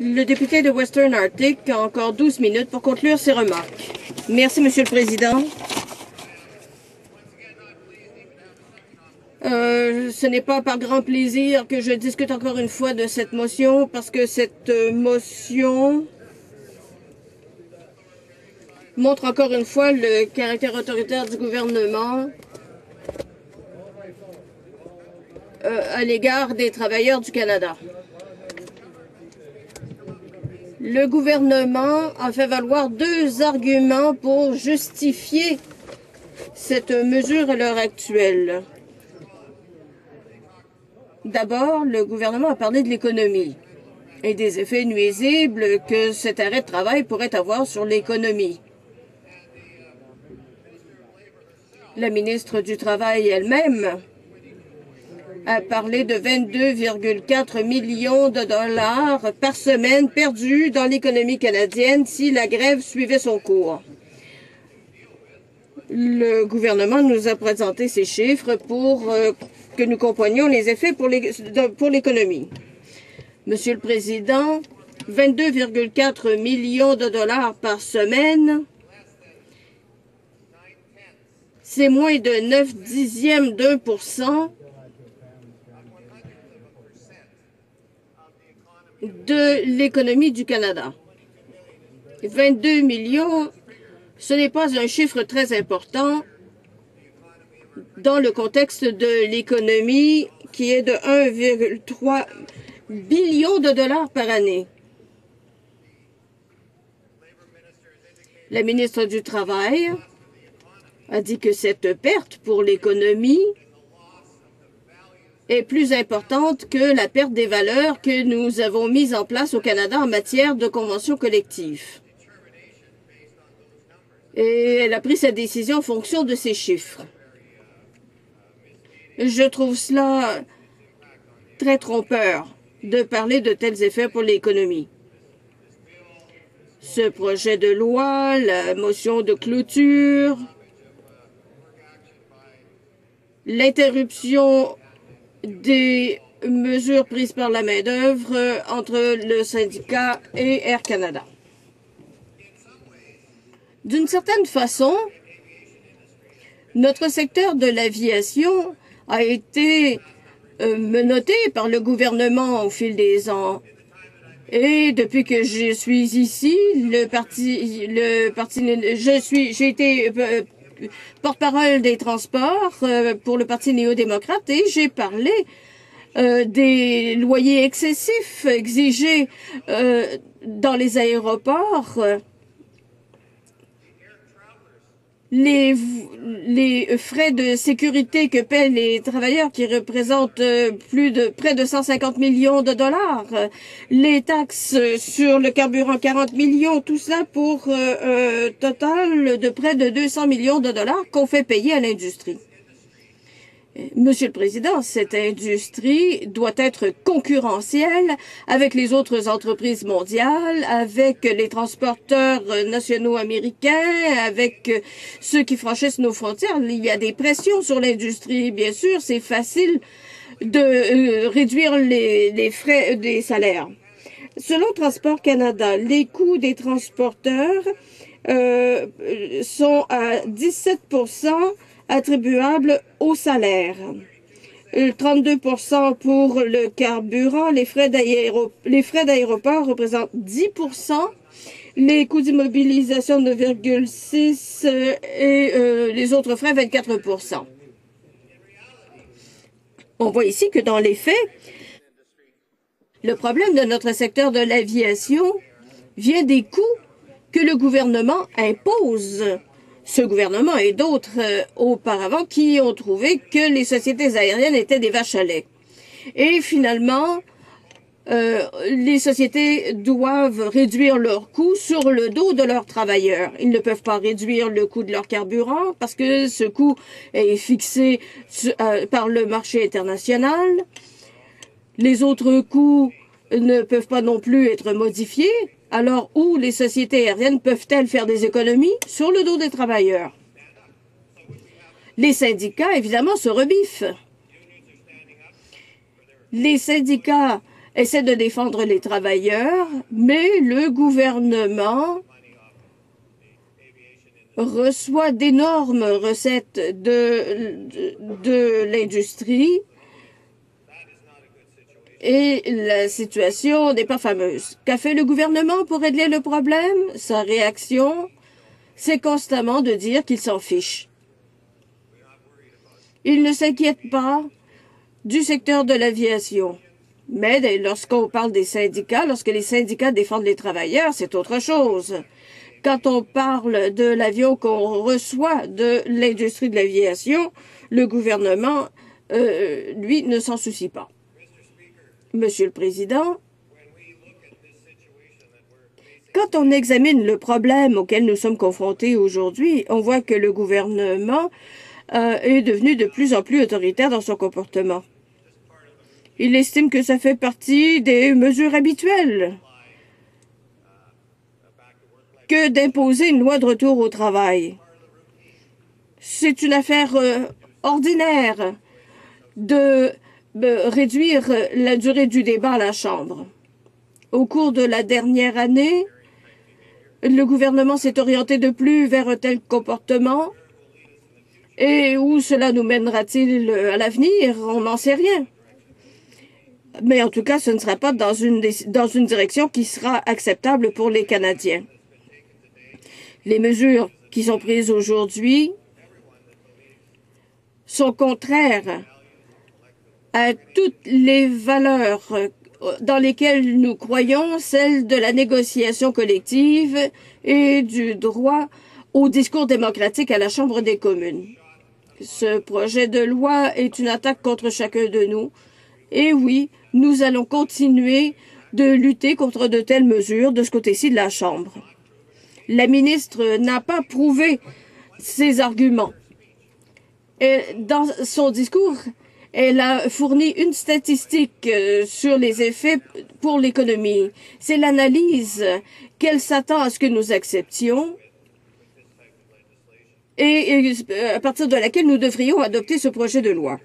Le député de Western Arctic a encore 12 minutes pour conclure ses remarques. Merci, Monsieur le Président. Ce n'est pas par grand plaisir que je discute encore une fois de cette motion, parce que cette motion montre encore une fois le caractère autoritaire du gouvernement à l'égard des travailleurs du Canada. Le gouvernement a fait valoir deux arguments pour justifier cette mesure à l'heure actuelle. D'abord, le gouvernement a parlé de l'économie et des effets nuisibles que cet arrêt de travail pourrait avoir sur l'économie. La ministre du Travail elle-même a parlé de 22,4 millions de dollars par semaine perdus dans l'économie canadienne si la grève suivait son cours. Le gouvernement nous a présenté ces chiffres pour que nous comprenions les effets pour l'économie. Monsieur le Président, 22,4 millions de dollars par semaine, c'est moins de 0,9% de l'économie du Canada. 22 millions, ce n'est pas un chiffre très important dans le contexte de l'économie qui est de 1,3 billion de dollars par année. La ministre du Travail a dit que cette perte pour l'économie est plus importante que la perte des valeurs que nous avons mises en place au Canada en matière de conventions collectives. Et elle a pris sa décision en fonction de ces chiffres. Je trouve cela très trompeur de parler de tels effets pour l'économie. Ce projet de loi, la motion de clôture, l'interruption des mesures prises par la main-d'œuvre entre le syndicat et Air Canada. D'une certaine façon, notre secteur de l'aviation a été menotté par le gouvernement au fil des ans. Et depuis que je suis ici, j'ai été porte-parole des transports pour le Parti néo-démocrate et j'ai parlé des loyers excessifs exigés dans les aéroports. Les frais de sécurité que paient les travailleurs qui représentent près de 150 millions de dollars, les taxes sur le carburant 40 millions, tout cela pour un total de près de 200 millions de dollars qu'on fait payer à l'industrie. Monsieur le Président, cette industrie doit être concurrentielle avec les autres entreprises mondiales, avec les transporteurs nationaux américains, avec ceux qui franchissent nos frontières. Il y a des pressions sur l'industrie, bien sûr. C'est facile de réduire les frais des salaires. Selon Transport Canada, les coûts des transporteurs sont à 17% attribuables au salaire. 32% pour le carburant, les frais d'aéroport représentent 10%, les coûts d'immobilisation 9,6% et les autres frais 24%. On voit ici que dans les faits, le problème de notre secteur de l'aviation vient des coûts que le gouvernement impose. Ce gouvernement et d'autres auparavant qui ont trouvé que les sociétés aériennes étaient des vaches à lait. Et finalement, les sociétés doivent réduire leurs coûts sur le dos de leurs travailleurs. Ils ne peuvent pas réduire le coût de leur carburant parce que ce coût est fixé par le marché international. Les autres coûts ne peuvent pas non plus être modifiés. Alors, où les sociétés aériennes peuvent-elles faire des économies? Sur le dos des travailleurs. Les syndicats, évidemment, se rebiffent. Les syndicats essaie de défendre les travailleurs, mais le gouvernement reçoit d'énormes recettes de l'industrie et la situation n'est pas fameuse. Qu'a fait le gouvernement pour régler le problème? Sa réaction, c'est constamment de dire qu'il s'en fiche. Il ne s'inquiète pas du secteur de l'aviation. Mais lorsqu'on parle des syndicats, lorsque les syndicats défendent les travailleurs, c'est autre chose. Quand on parle de l'avion qu'on reçoit de l'industrie de l'aviation, le gouvernement, lui, ne s'en soucie pas. Monsieur le Président, quand on examine le problème auquel nous sommes confrontés aujourd'hui, on voit que le gouvernement est devenu de plus en plus autoritaire dans son comportement. Il estime que ça fait partie des mesures habituelles que d'imposer une loi de retour au travail. C'est une affaire ordinaire de réduire la durée du débat à la Chambre. Au cours de la dernière année, le gouvernement s'est orienté de plus vers un tel comportement. Et où cela nous mènera-t-il à l'avenir? On n'en sait rien. Mais en tout cas, ce ne sera pas dans une direction qui sera acceptable pour les Canadiens. Les mesures qui sont prises aujourd'hui sont contraires à toutes les valeurs dans lesquelles nous croyons, celles de la négociation collective et du droit au discours démocratique à la Chambre des communes. Ce projet de loi est une attaque contre chacun de nous. Et oui, nous allons continuer de lutter contre de telles mesures de ce côté-ci de la Chambre. La ministre n'a pas prouvé ses arguments. Dans son discours, elle a fourni une statistique sur les effets pour l'économie. C'est l'analyse qu'elle s'attend à ce que nous acceptions et à partir de laquelle nous devrions adopter ce projet de loi.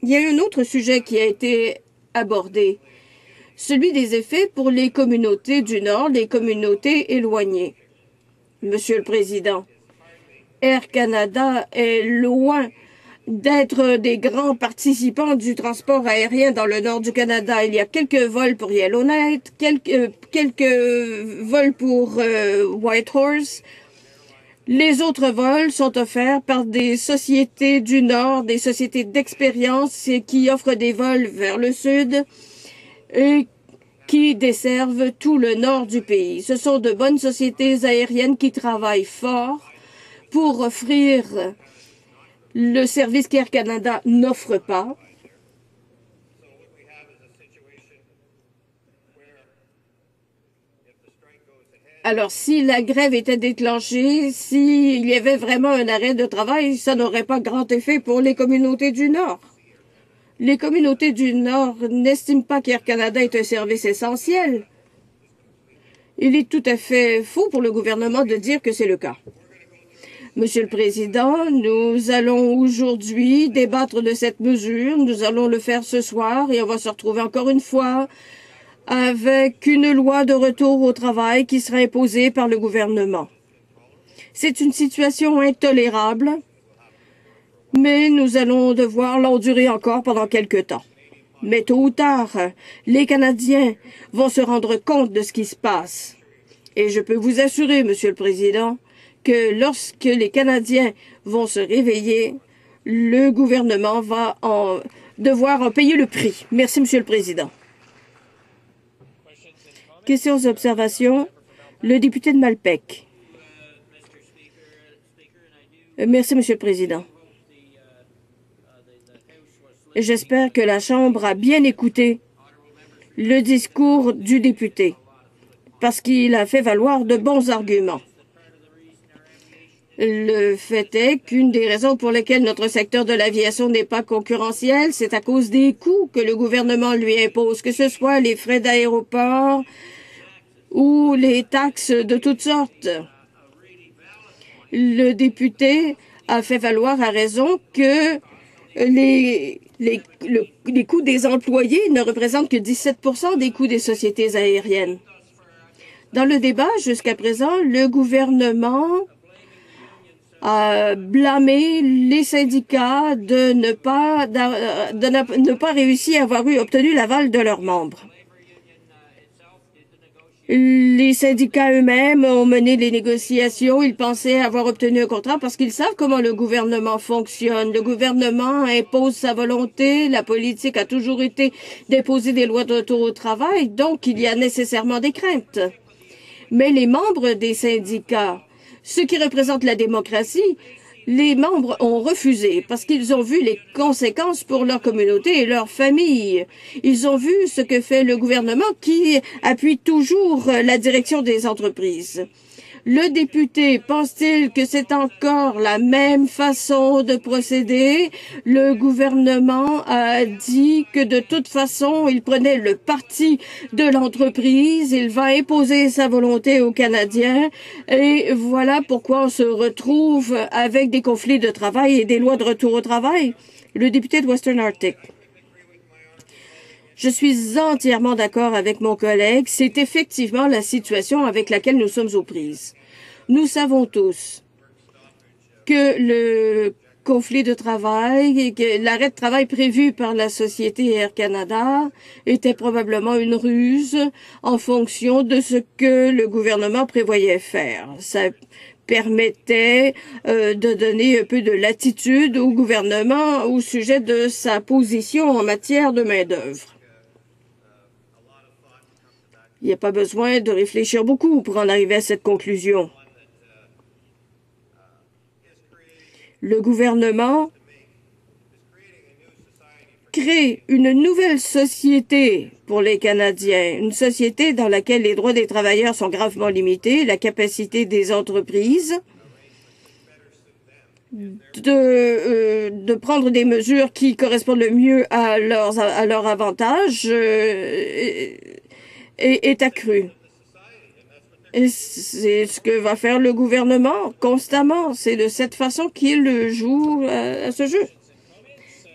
Il y a un autre sujet qui a été abordé, celui des effets pour les communautés du Nord, les communautés éloignées. Monsieur le Président, Air Canada est loin d'être des grands participants du transport aérien dans le nord du Canada. Il y a quelques vols pour Yellowknife, quelques vols pour Whitehorse. Les autres vols sont offerts par des sociétés du Nord, des sociétés d'expérience qui offrent des vols vers le Sud et qui desservent tout le nord du pays. Ce sont de bonnes sociétés aériennes qui travaillent fort pour offrir le service qu'Air Canada n'offre pas. Alors, si la grève était déclenchée, s'il y avait vraiment un arrêt de travail, ça n'aurait pas grand effet pour les communautés du Nord. Les communautés du Nord n'estiment pas qu'Air Canada est un service essentiel. Il est tout à fait faux pour le gouvernement de dire que c'est le cas. Monsieur le Président, nous allons aujourd'hui débattre de cette mesure. Nous allons le faire ce soir et on va se retrouver encore une fois avec une loi de retour au travail qui sera imposée par le gouvernement. C'est une situation intolérable, mais nous allons devoir l'endurer encore pendant quelque temps. Mais tôt ou tard, les Canadiens vont se rendre compte de ce qui se passe. Et je peux vous assurer, Monsieur le Président, que lorsque les Canadiens vont se réveiller, le gouvernement va devoir en payer le prix. Merci, Monsieur le Président. Questions et observations. Le député de Malpeque. Merci, Monsieur le Président. J'espère que la Chambre a bien écouté le discours du député, parce qu'il a fait valoir de bons arguments. Le fait est qu'une des raisons pour lesquelles notre secteur de l'aviation n'est pas concurrentiel, c'est à cause des coûts que le gouvernement lui impose, que ce soit les frais d'aéroport ou les taxes de toutes sortes. Le député a fait valoir à raison que les les coûts des employés ne représentent que 17% des coûts des sociétés aériennes. Dans le débat, jusqu'à présent, le gouvernement a blâmé les syndicats de ne pas réussir à avoir obtenu l'aval de leurs membres. Les syndicats eux-mêmes ont mené les négociations. Ils pensaient avoir obtenu un contrat parce qu'ils savent comment le gouvernement fonctionne. Le gouvernement impose sa volonté. La politique a toujours été d'imposer des lois de retour au travail. Donc, il y a nécessairement des craintes. Mais les membres des syndicats, ceux qui représentent la démocratie, les membres ont refusé parce qu'ils ont vu les conséquences pour leur communauté et leur famille. Ils ont vu ce que fait le gouvernement qui appuie toujours la direction des entreprises. Le député pense-t-il que c'est encore la même façon de procéder? Le gouvernement a dit que de toute façon, il prenait le parti de l'entreprise. Il va imposer sa volonté aux Canadiens. Et voilà pourquoi on se retrouve avec des conflits de travail et des lois de retour au travail. Le député de Western Arctic. Je suis entièrement d'accord avec mon collègue. C'est effectivement la situation avec laquelle nous sommes aux prises. Nous savons tous que le conflit de travail et que l'arrêt de travail prévu par la société Air Canada était probablement une ruse en fonction de ce que le gouvernement prévoyait faire. Ça permettait de donner un peu de latitude au gouvernement au sujet de sa position en matière de main-d'œuvre. Il n'y a pas besoin de réfléchir beaucoup pour en arriver à cette conclusion. Le gouvernement crée une nouvelle société pour les Canadiens, une société dans laquelle les droits des travailleurs sont gravement limités, la capacité des entreprises de prendre des mesures qui correspondent le mieux à leur avantage est accrue. Et c'est ce que va faire le gouvernement constamment. C'est de cette façon qu'il joue à ce jeu.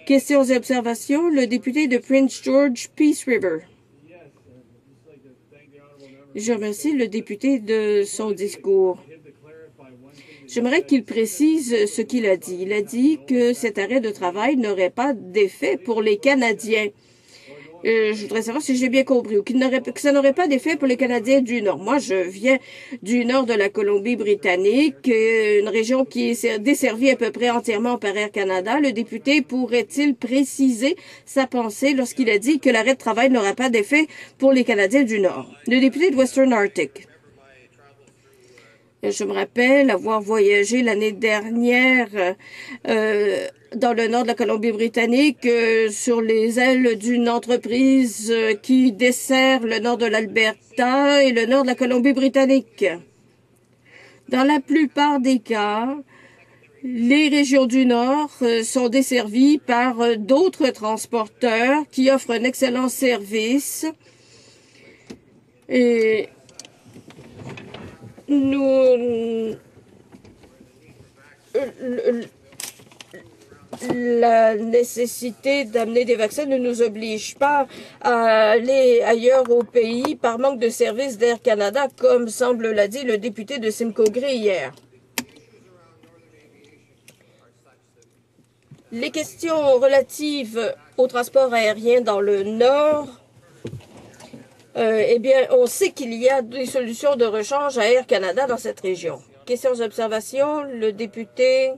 Questions et observations. Le député de Prince George, Peace River. Je remercie le député de son discours. J'aimerais qu'il précise ce qu'il a dit. Il a dit que cet arrêt de travail n'aurait pas d'effet pour les Canadiens. Je voudrais savoir si j'ai bien compris, ou que ça n'aurait pas d'effet pour les Canadiens du Nord. Moi, je viens du nord de la Colombie-Britannique, une région qui est desservie à peu près entièrement par Air Canada. Le député pourrait-il préciser sa pensée lorsqu'il a dit que l'arrêt de travail n'aura pas d'effet pour les Canadiens du Nord? Le député de Western Arctic. Je me rappelle avoir voyagé l'année dernière dans le nord de la Colombie-Britannique sur les ailes d'une entreprise qui dessert le nord de l'Alberta et le nord de la Colombie-Britannique. Dans la plupart des cas, les régions du Nord sont desservies par d'autres transporteurs qui offrent un excellent service et la nécessité d'amener des vaccins ne nous oblige pas à aller ailleurs au pays par manque de services d'Air Canada, comme semble l'a dit le député de Simcoe Grey hier. Les questions relatives au transport aérien dans le Nord, eh bien, on sait qu'il y a des solutions de rechange à Air Canada dans cette région. Questions, observations, le député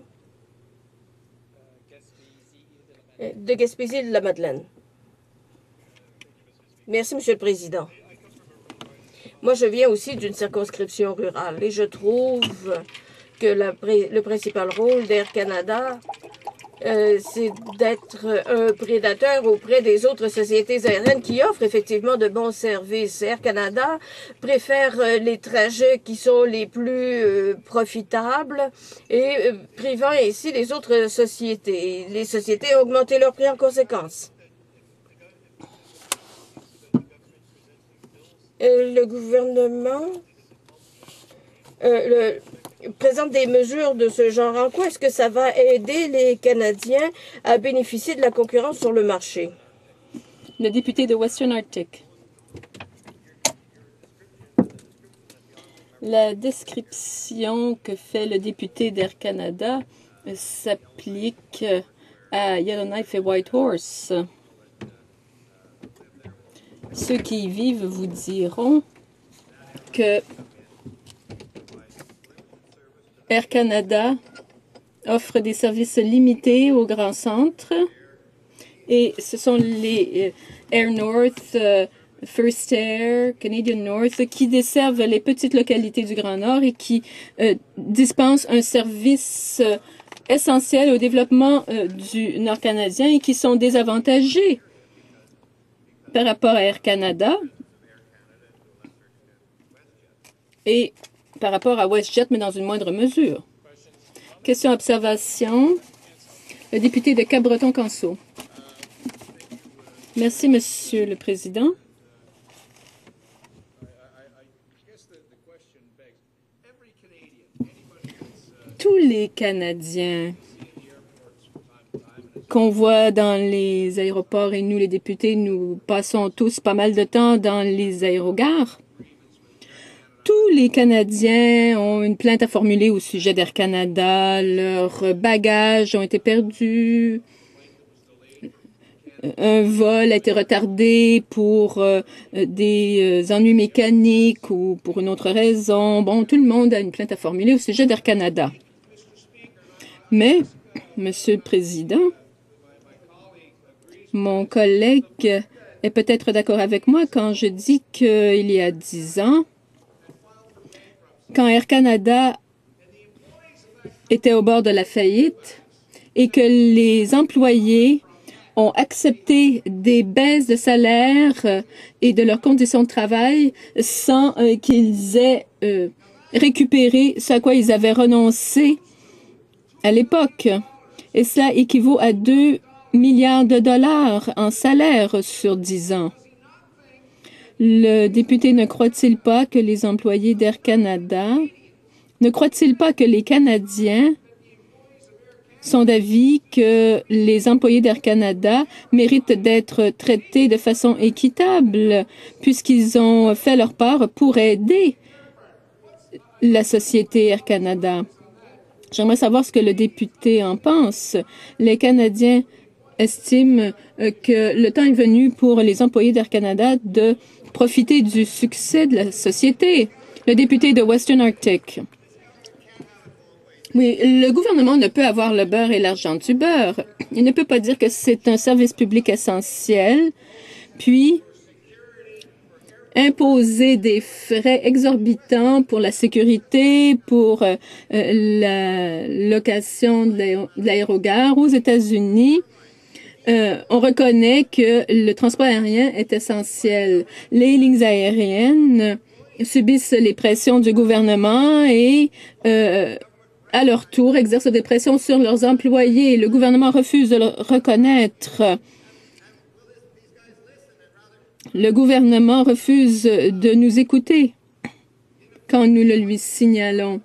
de Gaspésie de la Madeleine. Merci, Monsieur le Président. Moi, je viens aussi d'une circonscription rurale et je trouve que le principal rôle d'Air Canada, c'est d'être un prédateur auprès des autres sociétés aériennes qui offrent effectivement de bons services. Air Canada préfère les trajets qui sont les plus profitables et privant ainsi les autres sociétés. Les sociétés ont augmenté leurs prix en conséquence. Le gouvernement présente des mesures de ce genre. En quoi est-ce que ça va aider les Canadiens à bénéficier de la concurrence sur le marché? Le député de Western Arctic. La description que fait le député d'Air Canada s'applique à Yellowknife et Whitehorse. Ceux qui y vivent vous diront que Air Canada offre des services limités au Grand Centre et ce sont les Air North, First Air, Canadian North qui desservent les petites localités du Grand Nord et qui dispensent un service essentiel au développement du Nord canadien et qui sont désavantagés par rapport à Air Canada et par rapport à WestJet, mais dans une moindre mesure. Question observation. Le député de Cap-Breton-Canso. Merci, Monsieur le Président. Tous les Canadiens qu'on voit dans les aéroports, et nous, les députés, nous passons tous pas mal de temps dans les aérogares. Tous les Canadiens ont une plainte à formuler au sujet d'Air Canada. Leurs bagages ont été perdus. Un vol a été retardé pour des ennuis mécaniques ou pour une autre raison. Bon, tout le monde a une plainte à formuler au sujet d'Air Canada. Mais, Monsieur le Président, mon collègue est peut-être d'accord avec moi quand je dis qu'il y a 10 ans, quand Air Canada était au bord de la faillite et que les employés ont accepté des baisses de salaire et de leurs conditions de travail sans qu'ils aient récupéré ce à quoi ils avaient renoncé à l'époque. Et cela équivaut à 2 milliards de dollars en salaire sur 10 ans. Le député ne croit-il pas que les employés d'Air Canada, ne croit-il pas que les Canadiens sont d'avis que les employés d'Air Canada méritent d'être traités de façon équitable puisqu'ils ont fait leur part pour aider la société Air Canada? J'aimerais savoir ce que le député en pense. Les Canadiens estiment que le temps est venu pour les employés d'Air Canada de profiter du succès de la société. Le député de Western Arctic. Oui, le gouvernement ne peut avoir le beurre et l'argent du beurre. Il ne peut pas dire que c'est un service public essentiel, puis imposer des frais exorbitants pour la sécurité, pour la location de l'aérogare aux États-Unis. On reconnaît que le transport aérien est essentiel. Les lignes aériennes subissent les pressions du gouvernement et à leur tour, exercent des pressions sur leurs employés. Le gouvernement refuse de le reconnaître. Le gouvernement refuse de nous écouter quand nous le lui signalons.